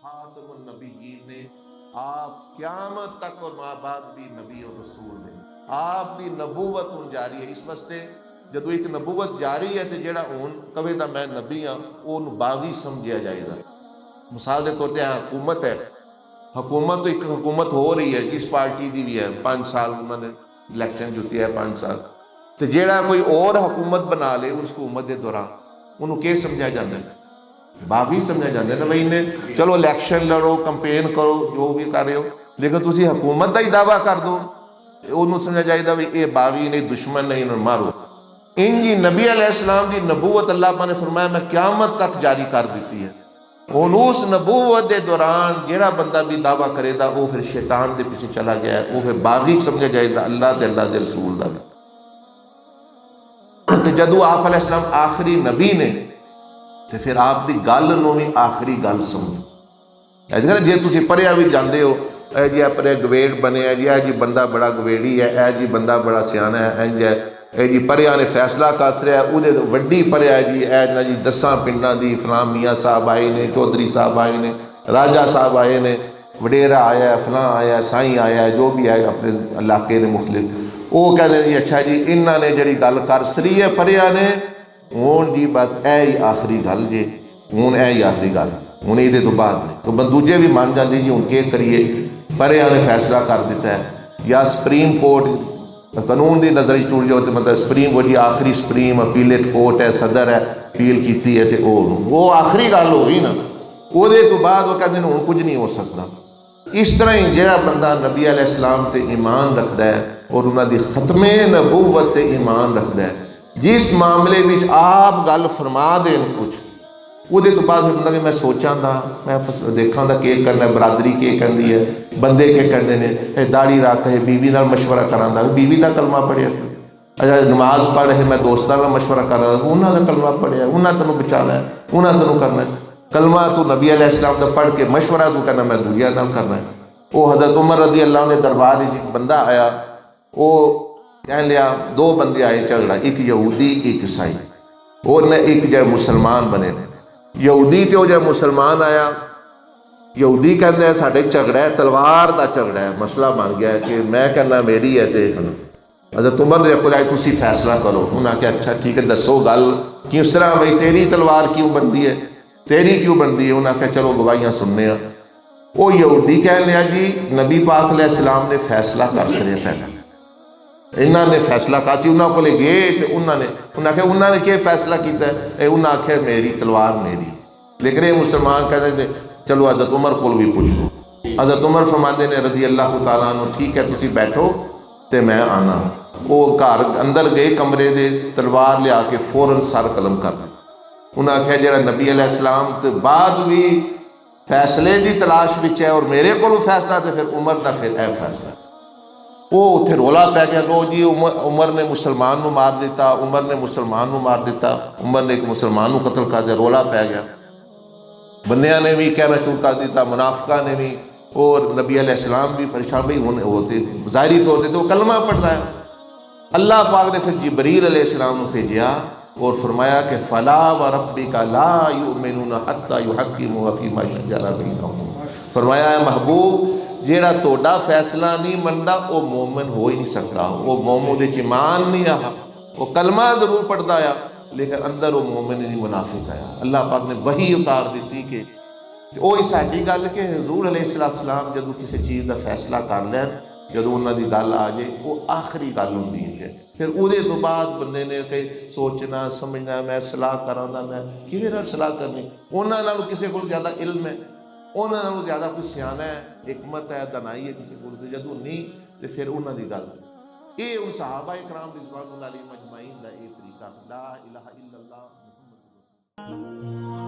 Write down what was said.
خاتم النبیین نے، آپ قیامت تک اور ماں بعد بھی نبی اور رسول نے، آپ دی نبوت ہن جاری ہے۔ اس واسطے جدو ایک نبوت جاری ہے تو جڑا ہن کہے دا میں نبی ہاں اونوں باغی سمجھیا جائے گا۔ مثال دے طور تے حکومت ہے، حکومت تو ایک حکومت ہو رہی ہے جس پارٹی دی بھی ہے، 5 سال انہوں نے الیکشن جتی ہے 5 سال، تو جیڑا کوئی اور حکومت بنا لے اس حکومت دے دوران انہوں کیا سمجھا جاتا ہے؟ باغی سمجھا جاتا ہے نا بھائی نے چلو الیکشن لڑو کمپین کرو جو بھی کر رہے ہو، لیکن تسی حکومت دا ہی دعویٰ کر دو انہوں سمجھا جائے گا یہ باغی نہیں دشمن نہیں انہوں مارو۔ ان جی نبی علیہ السلام دی نبوت اللہ پاک نے فرمایا میں قیامت تک جاری کر دیتی ہے۔ اس نبوت دے دوران جیڑا بندہ بھی دعویٰ کرے دا وہ پھر شیطان دے پیچھے چلا گیا ہے، وہ پھر باغی سمجھا جائے گا اللہ دے رسول دا۔ تو جدو آپ علیہ السلام آخری نبی نے تو پھر آپ دی گل نو بھی آخری گل سمجھو۔ جی تسی پڑھیا بھی جاندے ہو اے جی اپنے گویڑ بنے ہے جی اے جی بندہ بڑا گویڑی ہے، اے جی بندہ بڑا سیانا ہے، انج ہے، اے جی پڑھیا نے فیصلہ کس رہا ہے وہ وڈی پڑھیا ہے جی اے نا جی 10 پنڈاں دی فلاں میاں صاحب آئے نے، چودھری صاحب آئے نے، راجہ صاحب آئے نے، وڈیرا آیا ہے، فلاں آیا ہے، سائیں آیا ہے، جو بھی آئے اپنے علاقے نے مختلف، وہ کہتے ہیں جی اچھا جی انہاں نے جڑی گل کر سری ہے پڑھیا نے ہون جی بات اے ہی آخری گل جی ہون اے ہی آخری گل ہون یہ تو بعد نہیں تو دوجے بھی مان جاندے جی ہوں کے کریے پڑھیا نے فیصلہ کر دیتا ہے، یا سپریم کورٹ قانون دی نظر ٹوٹ جاؤ تو مطلب سپریم کورٹ جی آخری سپریم اپیلیٹ کورٹ ہے، صدر ہے، اپیل کیتی ہے تو وہ آخری گل ہو گئی نا، وہ تو بعد وہ کہتے ہیں ہوں کچھ نہیں ہو سکتا۔ اس طرح ہی جہاں بندہ نبی علیہ السلام تے ایمان رکھتا ہے اور انہوں دی ختم نبوت تے ایمان رکھتا ہے، جس معاملے وچ آپ گل فرما دین کچھ وہ تو بعد بندہ کہ میں سوچاں دا میں دیکھاں دا کہ کرنا ہے، برادری کے کہندی ہے، بندے کے کہندے نے، داڑھی رکھ ہے، بیوی نال مشورہ کراں دا بیوی دا کلمہ پڑھیا، اچھا نماز پڑھ رہے میں دوستاں نال مشورہ کر رہا انہاں دا کلمہ پڑھیا، انہاں تینوں بچانا ہے، انہاں تینوں کرنا ہے کلمہ تو نبی علیہ السلام دا پڑھ کے مشورہ تو کرنا میں دنیا نال کرنا ہے۔ وہ حضرت عمر رضی اللہ عنہ دربار ایک بندہ آیا، وہ کہہ لیا دو بندے آئے جھگڑا، ایک یہودی ایک عیسائی، اور نے ایک جو مسلمان بنے، یہودی تے وہ جو مسلمان آیا، یہودی کہتے ہیں ساڈے جھگڑا ہے تلوار دا جھگڑا ہے، مسئلہ بن گیا ہے کہ میں کہنا میری ہے تے حضرت عمر نے کو جائے تسی فیصلہ کرو، انہاں کہا اچھا ٹھیک ہے دسو گل کس طرح بھائی تیری تلوار کیوں بندی ہے، تیری کیوں بندی ہے، انہاں کہا چلو گواہیاں سننے ہیں۔ وہ یہودی کہہ لیا جی نبی پاک علیہ السلام نے فیصلہ کر سرے پہلا، انہاں نے فیصلہ کر سی، انہاں کو لے گئے تو انہاں کہ انہاں نے کیا فیصلہ کیتا ہے، انہاں آکھے میری تلوار میری، لیکن یہ مسلمان کہتے ہیں چلو حضرت عمر کو بھی پوچھ لو۔ حضرت عمر فرماتے ہیں رضی اللہ تعالیٰ عنہ ٹھیک ہے تسی بیٹھو تے میں آنا، وہ گھر اندر گئے کمرے دے تلوار لیا کے فوراً سر قلم کر دی، انہاں آکھیا جڑا نبی علیہ السلام تو بعد بھی فیصلے دی تلاش وچ ہے اور میرے کو فیصلہ تو پھر عمر دا پھر اے فیصلہ، وہ اتنے رولا پہ گیا لو جی عمر نے مسلمان نو مار دیتا، عمر نے مسلمان نو مار دیتا، عمر نے ایک مسلمان نو قتل کر دیا، رولا پہ گیا، بندیاں نے بھی کہنا شروع کر دیتا، منافقہ نے بھی، اور نبی علیہ السلام بھی پریشان بھی ہوتے ظاہری طور پہ تو وہ کلمہ پڑھتا ہے۔ اللہ پاک نے پھر جبریل علیہ السلام کو بھیجیا اور فرمایا کہ فلا وربک لا یؤمنون حتی یحکموک فیما شجر بینہم، فرمایا ہے محبوب جیڑا توڑا فیصلہ نہیں مندا وہ مومن ہو ہی نہیں سکتا، وہ مومن دے ایمان نہیں آیا، وہ کلمہ ضرور پڑھتا آیا لیکن اندر وہ مومن نہیں منافق آیا۔ اللہ پاک نے وحی اتار دیتی کہ وہ ساری گل کہ حضور علیہ السلام جدو کسی چیز کا فیصلہ کر لین، جدو انہوں کی گل آ جائے وہ آخری گل ہوتی ہے، پھر وہ تو بعد بندے نے کہ سوچنا سمجھنا میں صلاح کراں میں کیویں صلاح کرنی، انہوں نے کسی کو زیادہ علم ہے، انہوں نے زیادہ کوئی سیاح ہے، حکمت ہے، دنائی ہے کسی کو، جدو نہیں تو پھر انہوں کی گل یہ ان صحابہ اکرام رضوان اللہ علیہم اجمعین کا یہ طریقہ لا الہ الا اللہ محمد رسول اللہ۔